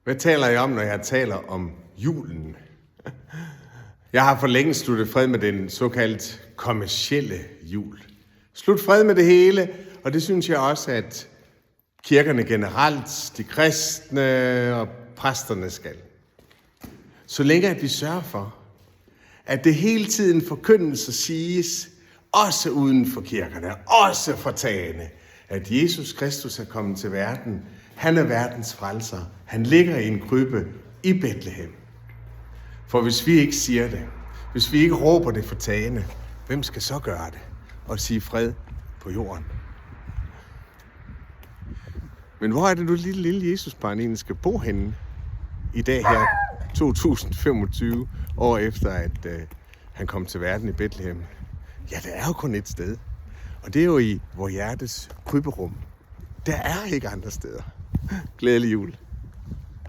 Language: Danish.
Hvad taler jeg om, når jeg taler om julen? Jeg har for længe sluttet fred med den såkaldt kommercielle jul. Slut fred med det hele, og det synes jeg også, at kirkerne generelt, de kristne og præsterne skal. Så længe at vi sørger for, at det hele tiden forkyndes og siges, også uden for kirkerne, også for tagene, at Jesus Kristus er kommet til verden. Han er verdens frelser. Han ligger i en krybbe i Betlehem. For hvis vi ikke siger det, hvis vi ikke råber det for tagene, hvem skal så gøre det og sige fred på jorden? Men hvor er det nu lille Jesusbarn egentlig skal bo henne i dag her, 2025 år efter, at han kom til verden i Betlehem? Ja, der er jo kun et sted, og det er jo i vor hjertes krybberum. Der er ikke andre steder. Glædelig jul.